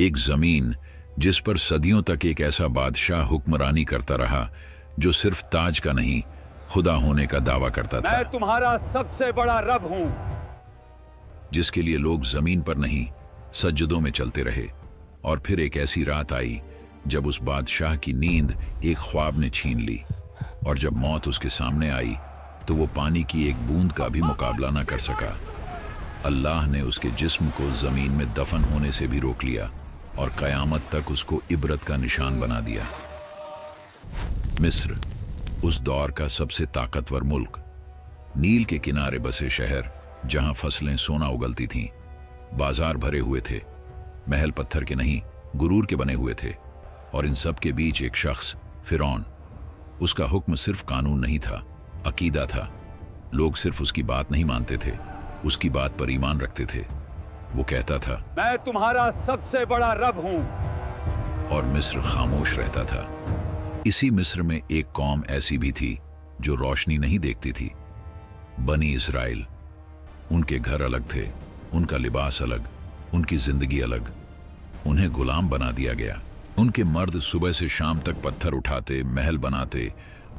एक जमीन जिस पर सदियों तक एक ऐसा बादशाह हुक्मरानी करता रहा जो सिर्फ ताज का नहीं खुदा होने का दावा करता था। मैं तुम्हारा सबसे बड़ा रब हूं। जिसके लिए लोग जमीन पर नहीं सज्जदों में चलते रहे। और फिर एक ऐसी रात आई जब उस बादशाह की नींद एक ख्वाब ने छीन ली, और जब मौत उसके सामने आई तो वो पानी की एक बूंद का भी मुकाबला न कर सका। अल्लाह ने उसके जिस्म को जमीन में दफन होने से भी रोक लिया और कयामत तक उसको इबरत का निशान बना दिया। मिस्र, उस दौर का सबसे ताकतवर मुल्क, नील के किनारे बसे शहर जहां फसलें सोना उगलती थीं, बाजार भरे हुए थे, महल पत्थर के नहीं गुरूर के बने हुए थे, और इन सब के बीच एक शख्स फिरौन। उसका हुक्म सिर्फ कानून नहीं था, अकीदा था। लोग सिर्फ उसकी बात नहीं मानते थे, उसकी बात पर ईमान रखते थे। वो कहता था, मैं तुम्हारा सबसे बड़ा रब हूं। और मिस्र खामोश रहता था। इसी मिस्र में एक कौम ऐसी भी थी जो रोशनी नहीं देखती थी, बनी इस्राइल। उनके घर अलग थे, उनका लिबास अलग, उनकी जिंदगी अलग। उन्हें गुलाम बना दिया गया। उनके मर्द सुबह से शाम तक पत्थर उठाते, महल बनाते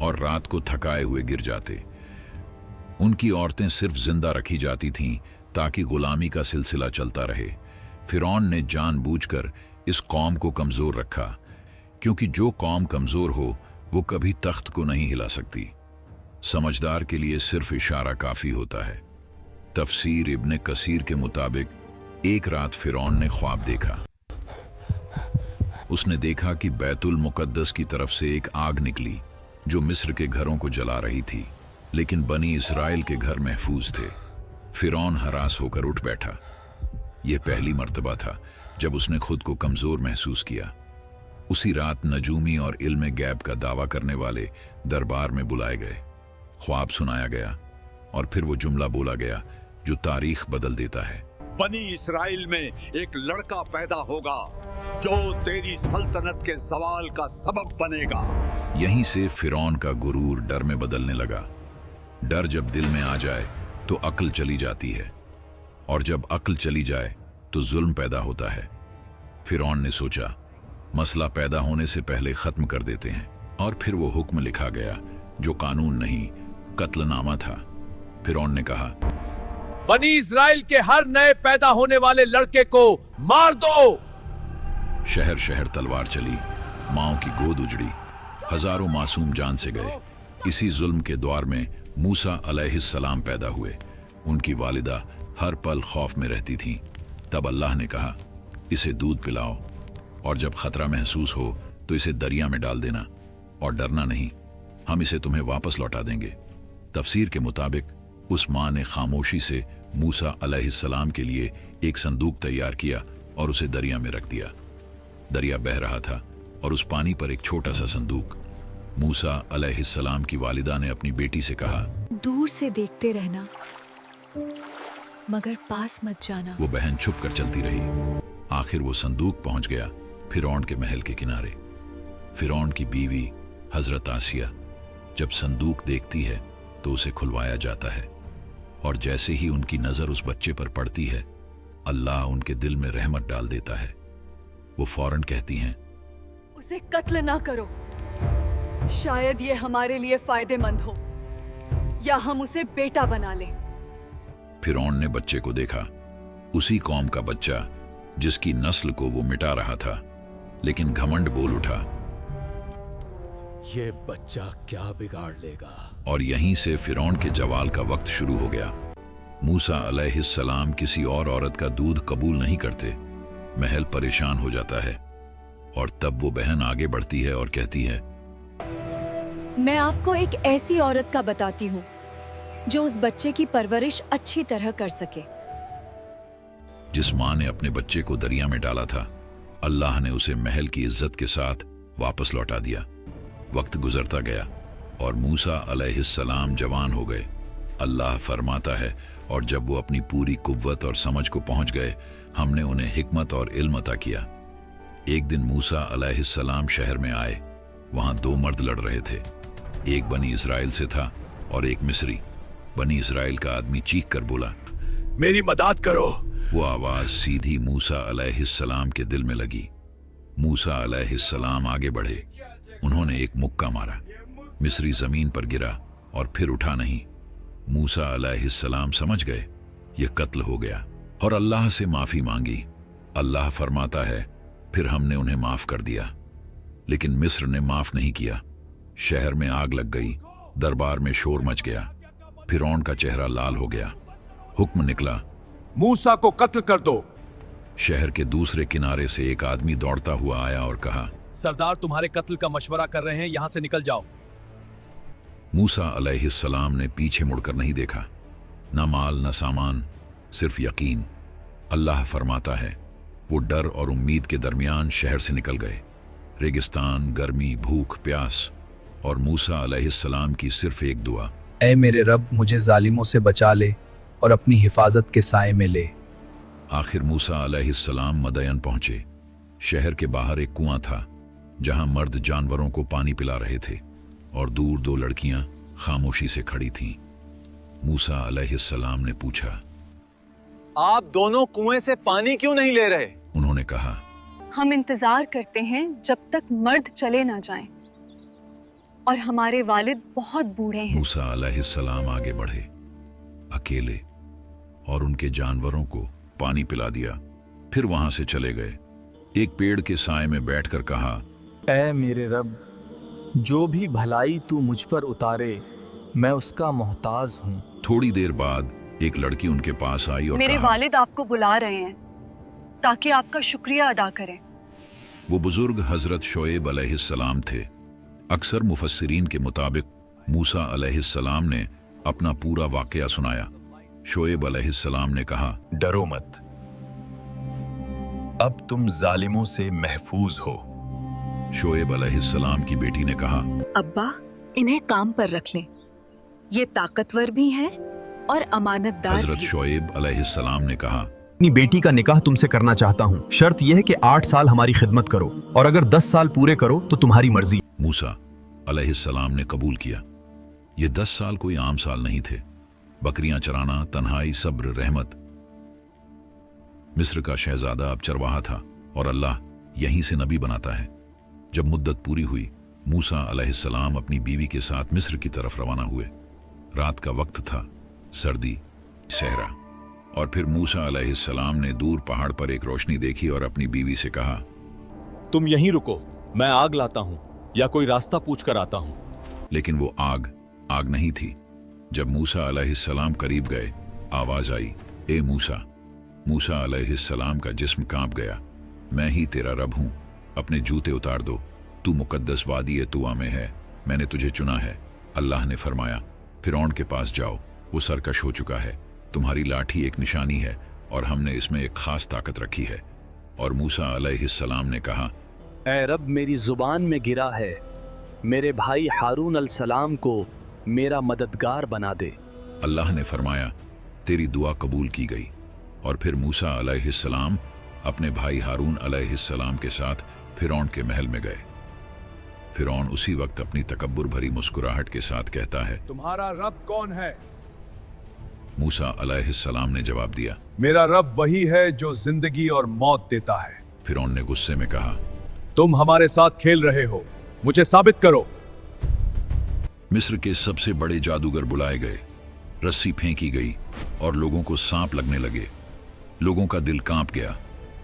और रात को थकाए हुए गिर जाते। उनकी औरतें सिर्फ जिंदा रखी जाती थीं ताकि गुलामी का सिलसिला चलता रहे। फिरौन ने जानबूझकर इस कौम को कमजोर रखा, क्योंकि जो कौम कमजोर हो वो कभी तख्त को नहीं हिला सकती। समझदार के लिए सिर्फ इशारा काफी होता है। तफसीर इब्ने कसीर के मुताबिक एक रात फिरौन ने ख्वाब देखा। उसने देखा कि बैतुल मुकद्दस की तरफ से एक आग निकली जो मिस्र के घरों को जला रही थी, लेकिन बनी इस्राइल के घर महफूज थे। फिरौन हरास होकर उठ बैठा। यह पहली मर्तबा था जब उसने खुद को कमजोर महसूस किया। उसी रात नजूमी और इल्म गैब का दावा करने वाले दरबार में बुलाए गए। ख्वाब सुनाया गया और फिर वो जुमला बोला गया जो तारीख बदल देता है। बनी इस्राइल में एक लड़का पैदा होगा जो तेरी सल्तनत के ज़वाल का सबब बनेगा। यहीं से फिरौन का गुरूर डर में बदलने लगा। डर जब दिल में आ जाए तो अक्ल चली जाती है, और जब अक्ल चली जाए तो जुल्म पैदा होता है। फिरौन ने सोचा, मसला पैदा होने से पहले खत्म कर देते हैं। और फिर वो हुक्म लिखा गया जो कानून नहीं कत्लनामा था। फिरौन ने कहा, बनी इस्राइल के हर नए पैदा होने वाले लड़के को मार दो। शहर शहर तलवार चली, माओ की गोद उजड़ी, हजारों मासूम जान से गए। इसी जुल्म के द्वार में मूसा अलैहिस्सलाम पैदा हुए। उनकी वालिदा हर पल खौफ में रहती थीं। तब अल्लाह ने कहा, इसे दूध पिलाओ, और जब खतरा महसूस हो तो इसे दरिया में डाल देना, और डरना नहीं, हम इसे तुम्हें वापस लौटा देंगे। तफसीर के मुताबिक उस माँ ने खामोशी से मूसा अलैहिस्सलाम के लिए एक संदूक तैयार किया और उसे दरिया में रख दिया। दरिया बह रहा था और उस पानी पर एक छोटा सा संदूक। मूसा अलैहिस्सलाम की वालिदा ने अपनी बेटी से कहा, दूर से देखते रहना मगर पास मत जाना। वो बहन छुप कर चलती रही। आखिर वो संदूक पहुंच गया फिरौन के महल के किनारे। फिरौन की बीवी हजरत आसिया जब संदूक देखती है तो उसे खुलवाया जाता है, और जैसे ही उनकी नजर उस बच्चे पर पड़ती है, अल्लाह उनके दिल में रहमत डाल देता है। वो फौरन कहती हैं, उसे कत्ल ना करो, शायद ये हमारे लिए फायदेमंद हो, या हम उसे बेटा बना लें। फिरौन ने बच्चे को देखा, उसी कौम का बच्चा जिसकी नस्ल को वो मिटा रहा था, लेकिन घमंड बोल उठा, ये बच्चा क्या बिगाड़ लेगा। और यहीं से फिरौन के जवाल का वक्त शुरू हो गया। मूसा अलैहिस्सलाम किसी और औरत का दूध कबूल नहीं करते। महल परेशान हो जाता है, और तब वो बहन आगे बढ़ती है और कहती है, मैं आपको एक ऐसी औरत का बताती हूँ जो उस बच्चे की परवरिश अच्छी तरह कर सके। जिस माँ ने अपने बच्चे को दरिया में डाला था, अल्लाह ने उसे महल की इज्जत के साथ वापस लौटा दिया। वक्त गुजरता गया और मूसा अलैहिस्सलाम जवान हो गए। अल्लाह फरमाता है, और जब वो अपनी पूरी कुव्वत और समझ को पहुंच गए, हमने उन्हें हिकमत और इल्म अता किया। एक दिन मूसा अलैहिस्सलाम शहर में आए। वहां दो मर्द लड़ रहे थे। एक बनी इस्राइल से था और एक मिस्री। बनी इस्राइल का आदमी चीख कर बोला, मेरी मदद करो। वो आवाज सीधी मूसा अलैहिस्सलाम के दिल में लगी। मूसा अलैहिस्सलाम आगे बढ़े। उन्होंने एक मुक्का मारा। मिस्री जमीन पर गिरा और फिर उठा नहीं। मूसा अलैहिस्सलाम समझ गए ये कत्ल हो गया और अल्लाह से माफी मांगी। अल्लाह फरमाता है फिर हमने उन्हें माफ कर दिया। लेकिन मिस्र ने माफ नहीं किया। शहर में आग लग गई, दरबार में शोर मच गया। फिरौन का चेहरा लाल हो गया। हुक्म निकला, मूसा को कत्ल कर दो। शहर के दूसरे किनारे से एक आदमी दौड़ता हुआ आया और कहा, सरदार तुम्हारे कत्ल का मशवरा कर रहे हैं, यहां से निकल जाओ। मूसा अलैहिस्सलाम ने पीछे मुड़कर नहीं देखा। न माल न सामान, सिर्फ यकीन। अल्लाह फरमाता है वो डर और उम्मीद के दरमियान शहर से निकल गए। रेगिस्तान, गर्मी, भूख, प्यास और मूसा अलैहिस्सलाम की सिर्फ एक दुआ, ऐ मेरे रब मुझे जालिमों से बचा ले और अपनी हिफाजत के साए में ले। आखिर मूसा अलैहिस्सलाम मदयन पहुंचे। शहर के बाहर एक कुआं था जहां मर्द जानवरों को पानी पिला रहे थे और दूर दो लड़कियां खामोशी से खड़ी थीं। मूसा अलैहिस्सलाम ने पूछा, आप दोनों कुएं से पानी क्यों नहीं ले रहे? उन्होंने कहा, हम इंतजार करते हैं जब तक मर्द चले ना जाएं और हमारे वालिद बहुत बूढ़े हैं। मूसा अलैहिस्सलाम आगे बढ़े अकेले और उनके जानवरों को पानी पिला दिया। फिर वहां से चले गए। एक पेड़ के साए में बैठकर कहा, ऐ मेरे रब जो भी भलाई तू मुझ पर उतारे मैं उसका मोहताज हूँ। थोड़ी देर बाद एक लड़की उनके पास आई और मेरे कहा, वालिद आपको बुला रहे हैं ताकि आपका शुक्रिया अदा करें। वो बुजुर्ग हजरत शोएब अलैहिस्सलाम थे। अक्सर मुफस्सिरीन के मुताबिक मूसा अलैहिस्सलाम ने अपना पूरा वाकया सुनाया। शोएब अलैहिस्सलाम ने कहा, डरो मत, अब तुम जालिमों से महफूज हो। शोएब अलैहिस्सलाम की बेटी ने कहा, अब्बा इन्हें काम पर रख लें, ये ताकतवर भी हैं और अमानतदार हजरत भी। शोएब अलैहिस्सलाम ने कहा, अपनी बेटी का निकाह तुमसे करना चाहता हूँ। शर्त यह है कि 8 साल हमारी खिदमत करो और अगर 10 साल पूरे करो तो तुम्हारी मर्जी। मूसा अलैहिस्सलाम ने कबूल किया। ये 10 साल कोई आम साल नहीं थे। बकरियां चराना, तन्हाई, सब्र, रहमत। मिस्र का शहजादा अब चरवाहा था और अल्लाह यहीं से नबी बनाता है। जब मुद्दत पूरी हुई, मूसा अलैहिस्सलाम अपनी बीवी के साथ मिस्र की तरफ रवाना हुए। रात का वक्त था, सर्दी, सहरा। और फिर मूसा अलैहिस्सलाम ने दूर पहाड़ पर एक रोशनी देखी और अपनी बीवी से कहा, तुम यहीं रुको, मैं आग लाता हूं या कोई रास्ता पूछ कर आता हूं। लेकिन वो आग नहीं थी। जब मूसा अलैहिस्सलाम करीब गए, आवाज आई, ए मूसा। मूसा अलैहिस्सलाम का जिस्म कांप गया। मैं ही तेरा रब हूं, अपने जूते उतार दो, तू मुकद्दस वादी तुआ में है, मैंने तुझे चुना है। अल्लाह ने फरमाया, फिरौन के पास जाओ, वो सरकश हो चुका है। तुम्हारी लाठी एक निशानी है और हमने इसमें एक खास ताकत रखी है। और मूसा अलैहिस्सलाम ने कहा, ऐ रब मेरी जुबान में गिरा है, मेरे भाई हारून अलसलाम को मेरा मददगार बना दे। अल्लाह ने फरमाया, तेरी दुआ कबूल की गई। और फिर मूसा अलैहिस्सलाम अपने भाई हारून अलैहिस्सलाम के साथ फिरौन के महल में गए। फिरौन उसी वक्त अपनी तकब्बुर भरी मुस्कुराहट के साथ कहता है, तुम्हारा रब कौन है? मूसा अलैहिस्सलाम ने जवाब दिया, मेरा रब वही है जो जिंदगी और मौत देता है। फिरौन ने गुस्से में कहा, तुम हमारे साथ खेल रहे हो, मुझे साबित करो। मिस्र के सबसे बड़े जादूगर बुलाए गए। रस्सी फेंकी गई और लोगों को सांप लगने लगे। लोगों का दिल कांप गया,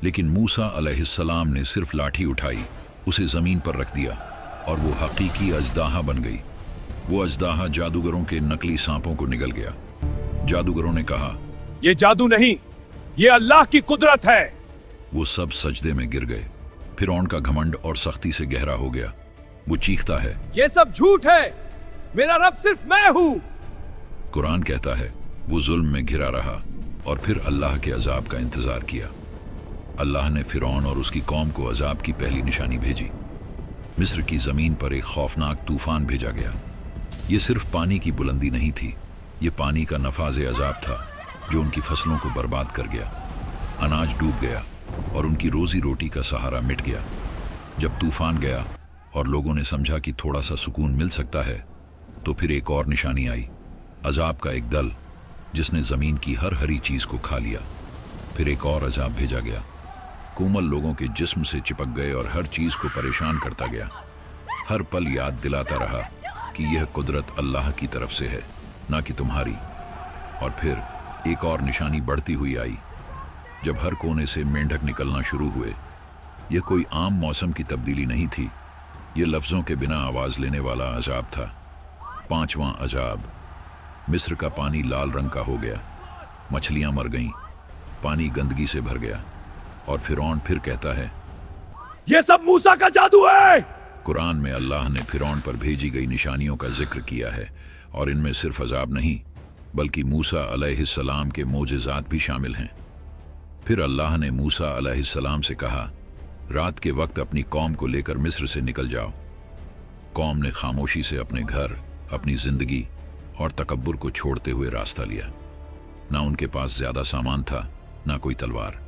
लेकिन मूसा अलैहिस्सलाम ने सिर्फ लाठी उठाई, उसे जमीन पर रख दिया और वो हकीकी अजदाहा बन गई। वो अजदाहा जादूगरों के नकली सांपों को निगल गया। जादूगरों ने कहा, ये जादू नहीं, ये अल्लाह की कुदरत है। वो सब सजदे में गिर गए। फिरौन का घमंड और सख्ती से गहरा हो गया। वो चीखता है, ये सब झूठ है, मेरा रब सिर्फ मैं हूं। कुरान कहता है वो जुल्म में घिरा रहा और फिर अल्लाह के अजाब का इंतजार किया। अल्लाह ने फिरौन और उसकी कौम को अजाब की पहली निशानी भेजी। मिस्र की जमीन पर एक खौफनाक तूफान भेजा गया। ये सिर्फ पानी की बुलंदी नहीं थी, ये पानी का नफाज अजाब था जो उनकी फसलों को बर्बाद कर गया। अनाज डूब गया और उनकी रोजी रोटी का सहारा मिट गया। जब तूफान गया और लोगों ने समझा कि थोड़ा सा सुकून मिल सकता है, तो फिर एक और निशानी आई। अजाब का एक दल जिसने जमीन की हर हरी चीज को खा लिया। फिर एक और अजाब भेजा गया। कोमल लोगों के जिस्म से चिपक गए और हर चीज को परेशान करता गया। हर पल याद दिलाता रहा कि यह कुदरत अल्लाह की तरफ से है, ना कि तुम्हारी। और फिर एक और निशानी बढ़ती हुई आई, जब हर कोने से मेंढक निकलना शुरू हुए। यह कोई आम मौसम की तब्दीली नहीं थी, यह लफ्जों के बिना आवाज लेने वाला अजाब था। 5वां अजाब। मिस्र का पानी लाल रंग का हो गया, मछलियां मर गईं, पानी गंदगी से भर गया। और फिरौन फिर कहता है, ये सब मूसा का जादू है। कुरान में अल्लाह ने फिरौन पर भेजी गई निशानियों का जिक्र किया है, और इनमें सिर्फ अजाब नहीं बल्कि मूसा अलैहिस्सलाम के मोजज़ात भी शामिल हैं। फिर अल्लाह ने मूसा अलैहिस्सलाम से कहा, रात के वक्त अपनी कौम को लेकर मिस्र से निकल जाओ। कौम ने खामोशी से अपने घर, अपनी जिंदगी और तकब्बुर को छोड़ते हुए रास्ता लिया। ना उनके पास ज्यादा सामान था, ना कोई तलवार,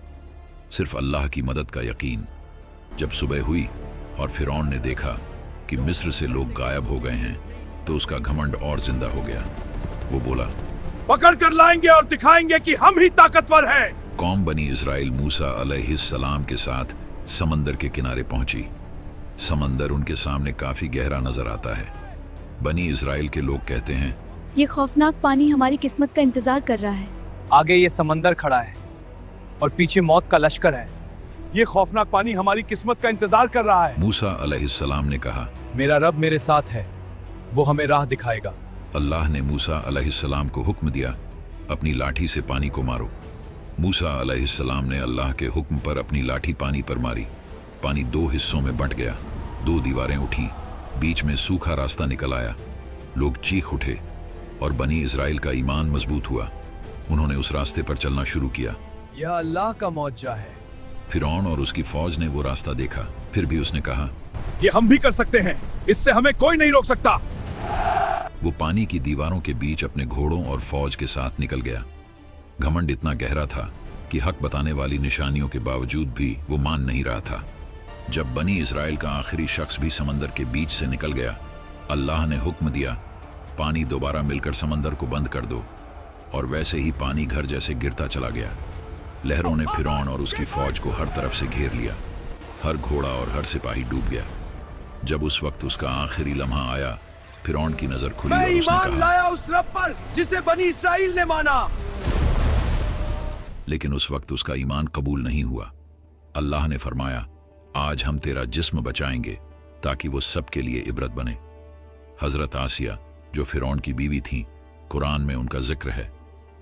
सिर्फ अल्लाह की मदद का यकीन। जब सुबह हुई और फिरौन ने देखा कि मिस्र से लोग गायब हो गए हैं, तो उसका घमंड और जिंदा हो गया। वो बोला, पकड़ कर लाएंगे और दिखाएंगे कि हम ही ताकतवर हैं। कौम बनी इस्राइल मूसा अलैहिस्सलाम के साथ समंदर के किनारे पहुंची। समंदर उनके सामने काफी गहरा नजर आता है। बनी इस्राइल के लोग कहते हैं, ये खौफनाक पानी हमारी किस्मत का इंतजार कर रहा है। आगे ये समंदर खड़ा है और पीछे मौत का लश्कर है। ये खौफनाक पानी हमारी किस्मत का इंतजार कर रहा है। मूसा अलैहिस्सलाम ने कहा, मेरा रब मेरे साथ है, वो हमें राह दिखाएगा। अल्लाह ने मूसा अलैहिस्सलाम को हुक्म दिया, अपनी लाठी से पानी को मारो। मूसा अलैहिस्सलाम ने अल्लाह के हुक्म पर अपनी लाठी पानी पर मारी। पानी 2 हिस्सों में बंट गया, 2 दीवारें उठी, बीच में सूखा रास्ता निकल आया। लोग चीख उठे और बनी इस्राइल का ईमान मजबूत हुआ। उन्होंने उस रास्ते पर चलना शुरू किया। यह अल्लाह का मौजज़ा है। फिरौन और उसकी फौज ने वो रास्ता देखा, फिर भी उसने कहा, ये हम भी कर सकते हैं, इससे हमें कोई नहीं रोक सकता। वो पानी की दीवारों के बीच अपने घोड़ों और फौज के साथ निकल गया। घमंड इतना गहरा था कि हक बताने वाली निशानियों के बावजूद भी वो मान नहीं रहा था। जब बनी इस्राइल का आखिरी शख्स भी समंदर के बीच से निकल गया, अल्लाह ने हुक्म दिया, पानी दोबारा मिलकर समंदर को बंद कर दो। और वैसे ही पानी घर जैसे गिरता चला गया। लहरों ने फिरौन और उसकी फौज को हर तरफ से घेर लिया। हर घोड़ा और हर सिपाही डूब गया। जब उस वक्त उसका आखिरी लम्हा आया, फिरौन की नजर खुली मैं और उसने ईमान कहा, लाया उस रब पर जिसे बनी इस्राइल ने माना। लेकिन उस वक्त उसका ईमान कबूल नहीं हुआ। अल्लाह ने फरमाया, आज हम तेरा जिस्म बचाएंगे ताकि वो सबके लिए इबरत बने। हजरत आसिया, जो फिरौन की बीवी थी, कुरान में उनका जिक्र है।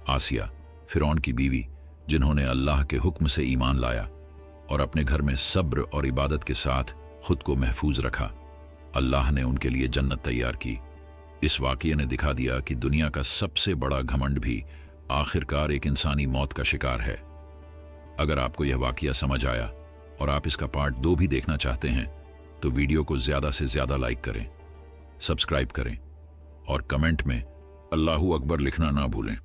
आसिया, फिरौन की बीवी, जिन्होंने अल्लाह के हुक्म से ईमान लाया और अपने घर में सब्र और इबादत के साथ खुद को महफूज रखा, अल्लाह ने उनके लिए जन्नत तैयार की। इस वाक़ये ने दिखा दिया कि दुनिया का सबसे बड़ा घमंड भी आखिरकार एक इंसानी मौत का शिकार है। अगर आपको यह वाक़या समझ आया और आप इसका पार्ट 2 भी देखना चाहते हैं, तो वीडियो को ज़्यादा से ज़्यादा लाइक करें, सब्सक्राइब करें और कमेंट में अल्लाहू अकबर लिखना ना भूलें।